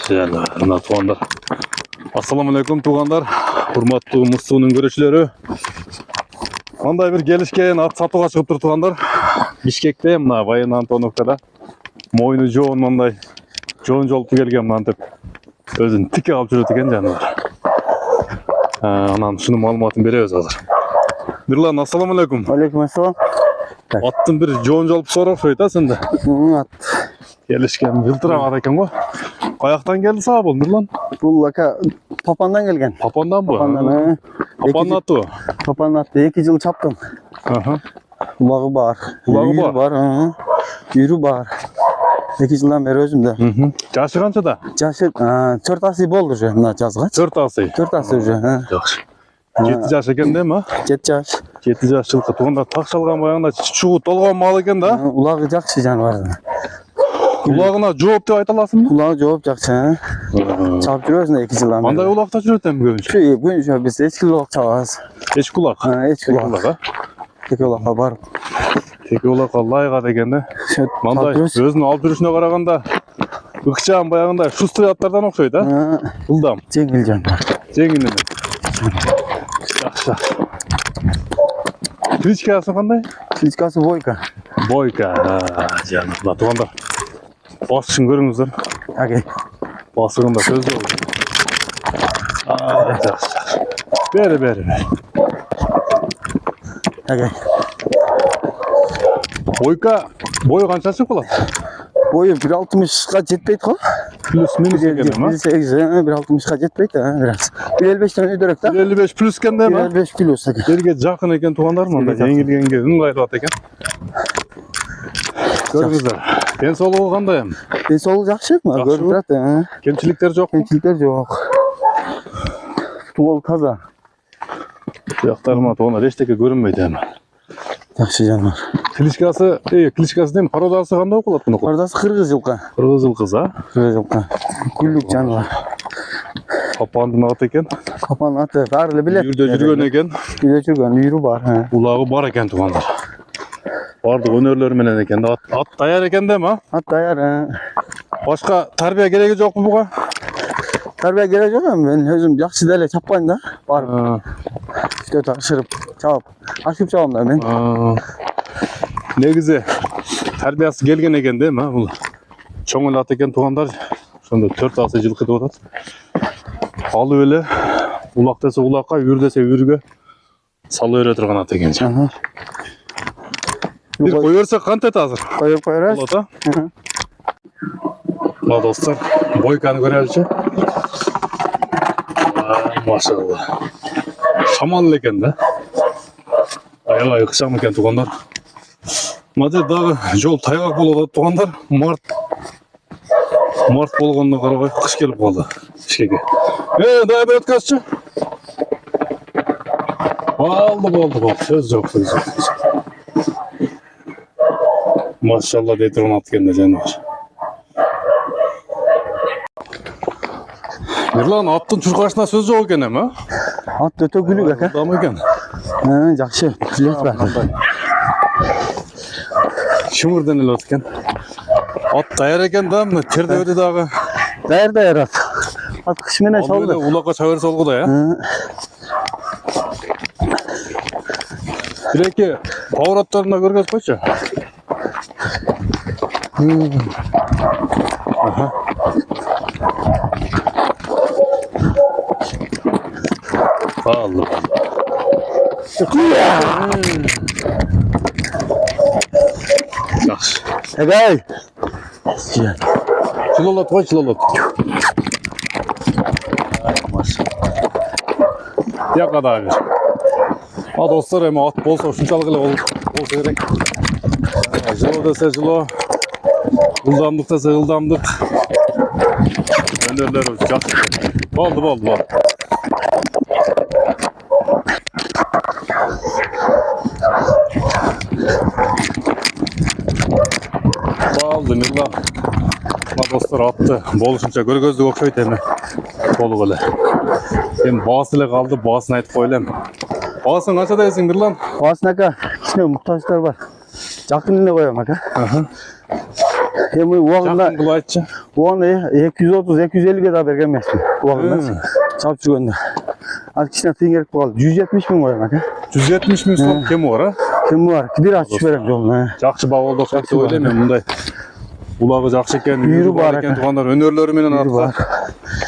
Mына туғандар. Ассаламалейкум туғандар. Урматтуу Муссунун көрүүчүлөрү. Мындай бир келишкен ат сатууга чыгып тур туғандар. Бишкекте мына Военный Антоновкада мойну жоон мындай жоон жолупту келген мынтип өзүн тике алып жүрөт экен жаныбар. Анан ушунун маалыматын беребиз азыр. Мирлан, ассаламалейкум. Алейкум ассалам. Аттын бир жоон жолуп сурапчу да сенде. Ат. Келишкен жылтырап ат экен го. Каяктан келди сага бул Мирлан? Бул ака Папандан келген. Папанданбы? Папандан. Папанын аты. Папанын аты 2 жыл чаптым. Улагы бар. Улагы бар. Үйрү бар. 2 жылдан бери өзүмдө. Жашы канчада? Жашы 4 асый болду уже мына жазга. 4 асый. 4 асый уже. Жакшы. 7 жаш экен да эми? 7 жаш. 7 жаш жылкы туганда так чалган баягында чугу толгон мал экен да? Улагы жакшы жаныбар. Улагына жооп деп айта аласыңбы? Улагы жооп жакшы. Чалып жүрөсүң 2 жылдан бери. Кандай улакта жүрөт эми көбүнчө? Көбүнчө биз эчки улак чабабыз. Эчки улак. Эчки улак. Теке улакка барып. Теке улакка лайык экен да. Мындай өзүнүн алып жүрүшүнө караганда ыкчам баягындай шустрый аттардан окшойт а? Ылдам. Жеңил жаныбар. Жеңил эмес. Жакшы. Кличкасы кандай? Кличкасы Бойка. Бойка. Жаным, мына тугандар. Басышын көрүңүздөр. Окей. Басыгында сөз жок. Жакшы. Бери. Окей. Бойка бою канча чыгып калат? Бою 1.60га жетпейт го. Плюс-минус экен эми. 1.60га жетпейт, бираз. 1.55тен өйдөрөк да. 1.55 плюс экен да эми? 1.55 плюс экен. Жерге жакын экен тугандар, мында жеңилгенге үн кайрылат экен. Көрүңүздөр. Ден соолугу кандай эми? Ден соолугу жакшы, көрүнүп турат. Кемчиликтер жокпу? Кемчиликтер жок. Тугол таза. Жактарыма тугандар эчтеке көрүнбөйт эми. Жакшы жаныбар. Кличкасы дейм, пародасы кандай болот муну? Пародасы кыргыз жылкы. Кыргыз жылкыз, а? Кыргыз жылкы. Күллүк жаныбар. Папанын аты экен. Папанын аты баары эле билет. Үйүрдө жүргөн экен. Үйдө жүргөн, үйрү бар. Улагы бар экен тугандар. Бардык өнөрлөр менен экен да. Ат даяр экен да эми? Ат даяр. Башка тарбия кереги жокпу буга? Тарбия кереги жок, мен өзүм жакшы деле чаппайм да. Барып. Үстө ташырып, чабып, ашып чабам да мен. Негизи тарбиясы келген экен да эми, бул чоң эле ат экен тугандар. Ошондо 4 асый жылкы деп атат. Алып эле улак десе улакка, үйүр десе үйүргө салып бере турган ат экен. Бир кой берсек кантет азыр? Коюп коербыз. Болот, а? Мына достор, Бойканы көрөлүчү. Машалла. Шамал экен да. Аябай ыкчам экен тугандар. Мына жер дагы жол тайгак болуп атат тугандар. Март болгонуна карабай кыш келип калды. Бишкекке. Дай бер өткөзчү. Болду. Сөз жок. Машалла дей турган ат экен да жаныбар. Мирлан, аттын чуркашына сөз жок экен эми, а? Ат өтө күлүк ака. Дам экен. Жакшы. Билет бар. Шумурдан эле экен. Ат даяр экен да, мына терде өтө дагы. Даяр ат. Ат кыш менен чалды. Улакка чаба берсе болгодай, а? Бир-эки поворотторуна көргөзүп койчу. Алло. Жакшы. Эгай. Чылолот. Жака дагы. Достор, эми ат болсо ушунчалык эле болсо керек. Жылоо десе жылоо. Ылдамдык десе ылдамдык. Өнөрлөрүбүз жакшы. Болду. Мирлан. Мына достор атты болушунча көргөздүк окшойт эми. Толук эле. Эми баасы эле калды, баасын айтып коелем. Баасын канча дейсиң Мирлан? Баасын ака, кичине муктаждар бар. Жакын эле коем ака. Hem uağında Жақын қылып айтшы. 230-250'ge daha bergen emasmın. Uağında. Çap çıkındı. Az kişine tıyın gerek bu kaldı. 170 bin koyam hadi. 170 000 сом кем var ha? Kim var? Bir açış verem yoluna. Жақсы баға болдық деп ойлаймын мындай. Улағы жақсы екен, үйірі бар екен туғандар, өнерлері менен артқа.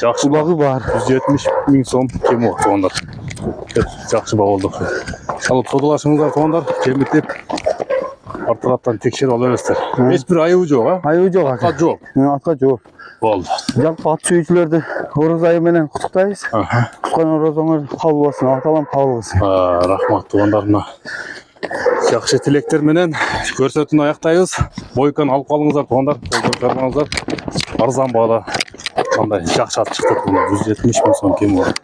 Жақсы Ulağı var. 170 000 сом кем var туғандар. Жақсы баға болдық. Ал саудалашыңыздар туғандар, кемітіп артыраттан текшеріп ала бересіздер. Ешбір айыбы жоқ, а? Ayı yok Атқа hadi. жоқ. Atka yok. Болды. Жалпы ат сүйүүчүлөрдү Ороз айы менен куттуктайбыз. Туткан орозоңор кабыл болсун, аталам кабыл болсун. Рахмат туғандарына. Жақсы тілектер менен көрсөтүүнү аяктайбыз. Бойканы алып калыңыздар туғандар, колдон чарбаңыздар. Арзан баада кандай жакшы ат чыкты туғандар. 170 000 сом кем бар.